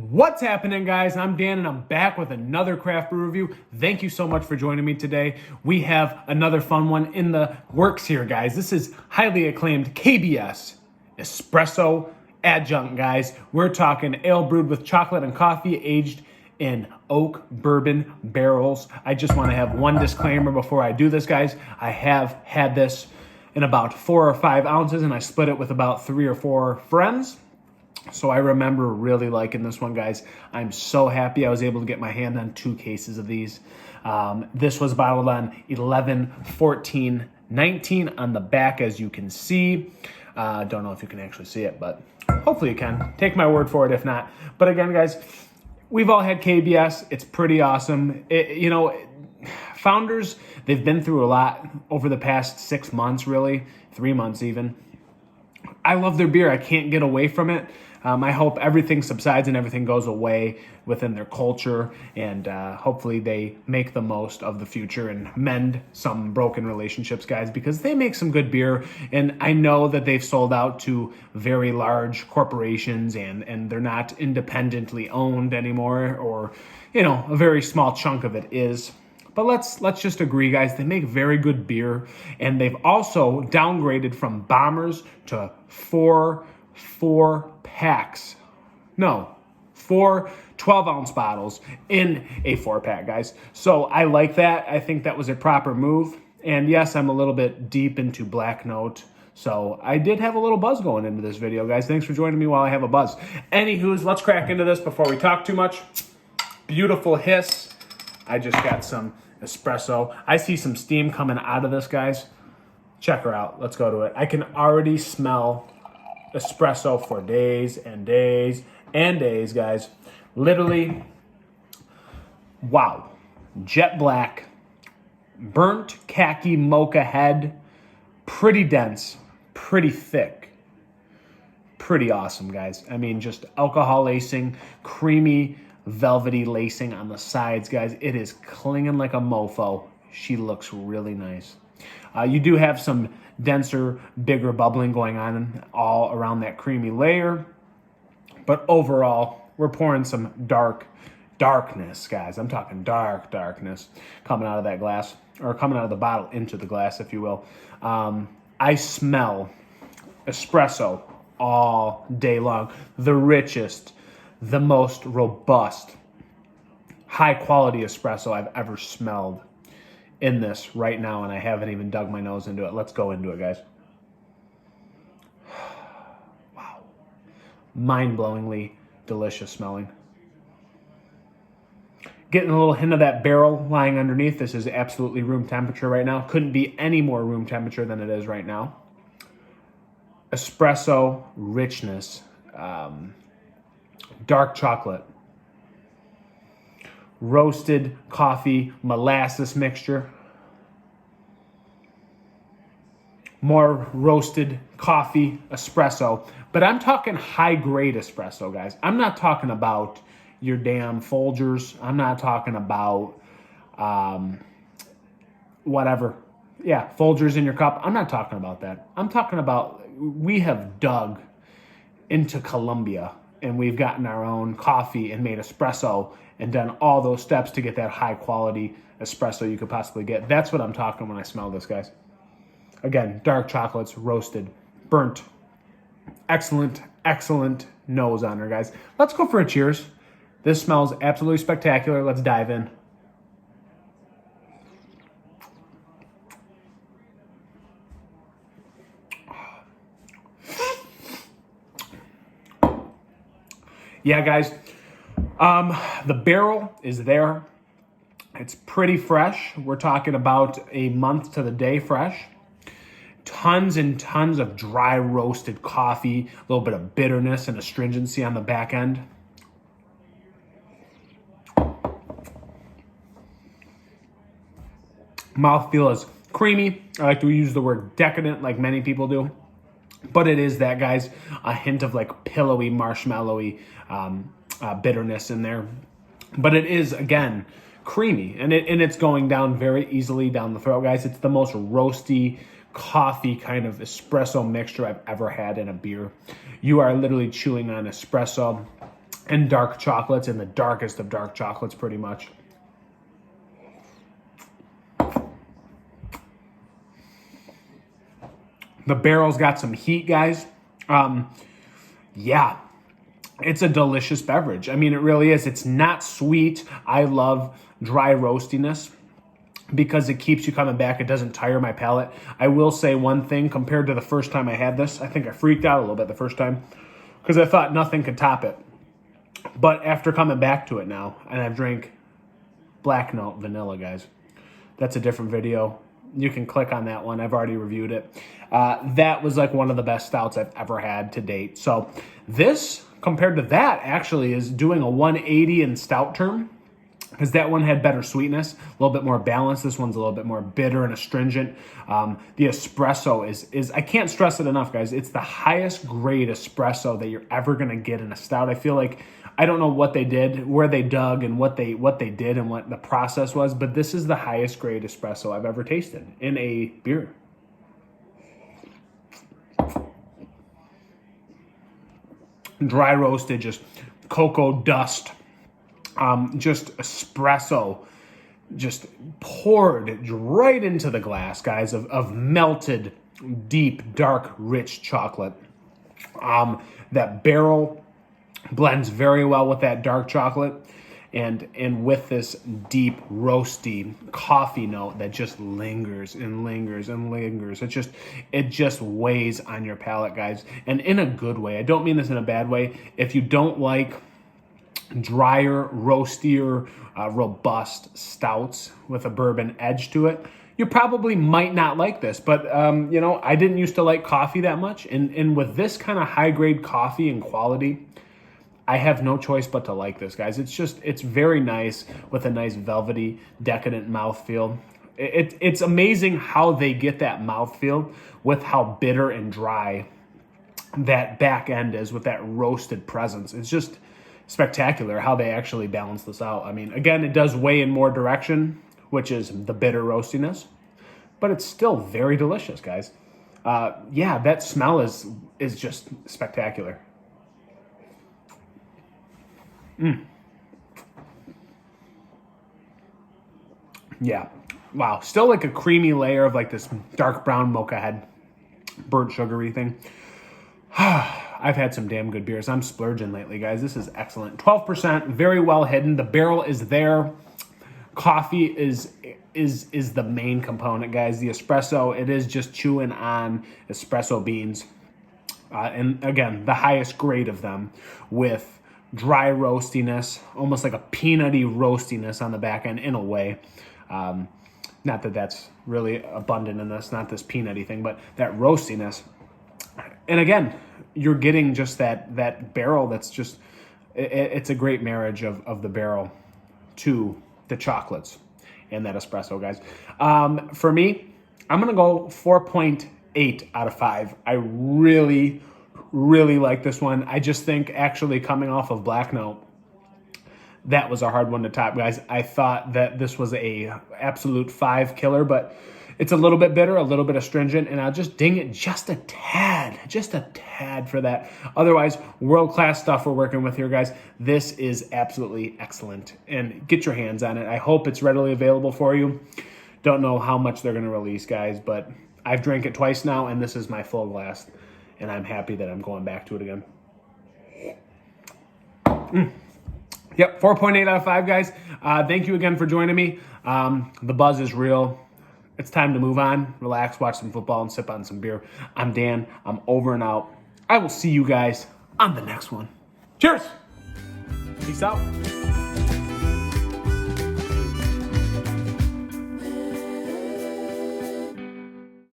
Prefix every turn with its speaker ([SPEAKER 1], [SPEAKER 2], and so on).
[SPEAKER 1] What's happening, guys? I'm Dan and I'm back with another craft brew review. Thank you so much for joining me today. We have another fun one in the works here, guys. This is highly acclaimed KBS Espresso Adjunct, guys. We're talking ale brewed with chocolate and coffee, aged in oak bourbon barrels. I just want to have one disclaimer before I do this, guys. I have had this in about 4 or 5 ounces and I split it with about 3 or 4 friends. So I remember really liking this one, guys. I'm so happy I was able to get my hand on 2 cases of these. This was bottled on 11/14/19 on the back, as you can see. Don't know if you can actually see it, but hopefully you can. Take my word for it if not. But again, guys, we've all had KBS. It's pretty awesome. Founders, they've been through a lot over the past 6 months, really, 3 months even. I love their beer. I can't get away from it. I hope everything subsides and everything goes away within their culture, and hopefully they make the most of the future and mend some broken relationships, guys, because they make some good beer. And I know that they've sold out to very large corporations and they're not independently owned anymore, or, a very small chunk of it is. But let's just agree, guys, they make very good beer, and they've also downgraded from bombers to 4 packs. No, 4 12-ounce bottles in a 4-pack, guys. So I like that. I think that was a proper move. And yes, I'm a little bit deep into Black Note, so I did have a little buzz going into this video, guys. Thanks for joining me while I have a buzz. Anywho's, let's crack into this before we talk too much. Beautiful hiss. I just got some espresso. I see some steam coming out of this, guys. Check her out. Let's go to it. I can already smell espresso for days and days and days, guys. Literally, wow. Jet black, burnt khaki mocha head, pretty dense, pretty thick, pretty awesome, guys. I mean, just alcohol lacing, creamy, velvety lacing on the sides, guys. It is clinging like a mofo. She looks really nice. You do have some denser, bigger bubbling going on all around that creamy layer. But overall, we're pouring some darkness, guys. I'm talking darkness coming out of that glass, or coming out of the bottle into the glass, if you will. I smell espresso all day long. The richest, the most robust, high-quality espresso I've ever smelled in this right now, and I haven't even dug my nose into it. Let's go into it, guys. Wow. Mind-blowingly delicious smelling. Getting a little hint of that barrel lying underneath. This is absolutely room temperature right now. Couldn't be any more room temperature than it is right now. Espresso richness. Dark chocolate. Roasted coffee molasses mixture. More roasted coffee espresso. But I'm talking high grade espresso, guys. I'm not talking about your damn Folgers. I'm not talking about whatever. Yeah, Folgers in your cup. I'm not talking about that. I'm talking about, we have dug into Colombia and we've gotten our own coffee and made espresso and done all those steps to get that high quality espresso you could possibly get. That's what I'm talking when I smell this, guys. Again, dark chocolates, roasted, burnt. Excellent nose on her, guys. Let's go for a cheers. This smells absolutely spectacular. Let's dive in. Yeah, guys. The barrel is there. It's pretty fresh. We're talking about a month to the day fresh. Tons and tons of dry roasted coffee, a little bit of bitterness and astringency on the back end. Mouthfeel is creamy. I like to use the word decadent like many people do. But it is that, guys, a hint of like pillowy, marshmallowy bitterness in there. But it is, again, creamy. And it's going down very easily down the throat, guys. It's the most roasty, coffee kind of espresso mixture I've ever had in a beer. You are literally chewing on espresso. and dark chocolates, and the darkest of dark chocolates pretty much. The barrel's got some heat, guys. Yeah, it's a delicious beverage. I mean, it really is. It's not sweet. I love dry roastiness because it keeps you coming back. It doesn't tire my palate. I will say one thing compared to the first time I had this. I think I freaked out a little bit the first time because I thought nothing could top it. But after coming back to it now, and I've drank Black Note Vanilla, guys. That's a different video. You can click on that one. I've already reviewed it. That was like one of the best stouts I've ever had to date. So this, compared to that, actually is doing a 180 in stout term, because that one had better sweetness, a little bit more balanced. This one's a little bit more bitter and astringent. The espresso is I can't stress it enough, guys. It's the highest grade espresso that you're ever going to get in a stout. I feel like, I don't know what they did, where they dug, and what they did and what the process was, but this is the highest grade espresso I've ever tasted in a beer. Dry roasted, just cocoa dust, just espresso, just poured right into the glass, guys, of melted, deep, dark, rich chocolate. That barrel blends very well with that dark chocolate, and with this deep roasty coffee note that just lingers and lingers and lingers. It just weighs on your palate, guys, and in a good way. I don't mean this in a bad way. If you don't like drier, roastier, robust stouts with a bourbon edge to it, you probably might not like this. But you know, I didn't used to like coffee that much, and with this kind of high grade coffee and quality, I have no choice but to like this, guys. It's very nice with a nice velvety, decadent mouthfeel. It's amazing how they get that mouthfeel with how bitter and dry that back end is with that roasted presence. It's just spectacular how they actually balance this out. I mean, again, it does weigh in more direction, which is the bitter roastiness, but it's still very delicious, guys. Yeah, that smell is just spectacular. Yeah. Wow. Still like a creamy layer of like this dark brown mocha head, burnt sugary thing. I've had some damn good beers. I'm splurging lately, guys. This is excellent. 12%, very well hidden. The barrel is there. Coffee is the main component, guys. The espresso, it is just chewing on espresso beans. And again, the highest grade of them with dry roastiness, almost like a peanutty roastiness on the back end in a way. Not that that's really abundant in this, not this peanutty thing, but that roastiness. And again, you're getting just that barrel that's just, it's a great marriage of the barrel to the chocolates and that espresso, guys. For me, I'm going to go 4.8 out of 5. I really like this one. I just think actually coming off of Black Note, that was a hard one to top, guys. I thought that this was a absolute 5 killer, but it's a little bit bitter, a little bit astringent, and I'll just ding it just a tad for that. Otherwise, world-class stuff we're working with here, guys. This is absolutely excellent, and get your hands on it. I hope it's readily available for you. Don't know how much they're going to release, guys, but I've drank it twice now, and this is my full glass, and I'm happy that I'm going back to it again. Yep, 4.8 out of 5, guys. Thank you again for joining me. The buzz is real. It's time to move on, relax, watch some football, and sip on some beer. I'm Dan. I'm over and out. I will see you guys on the next one. Cheers. Peace out.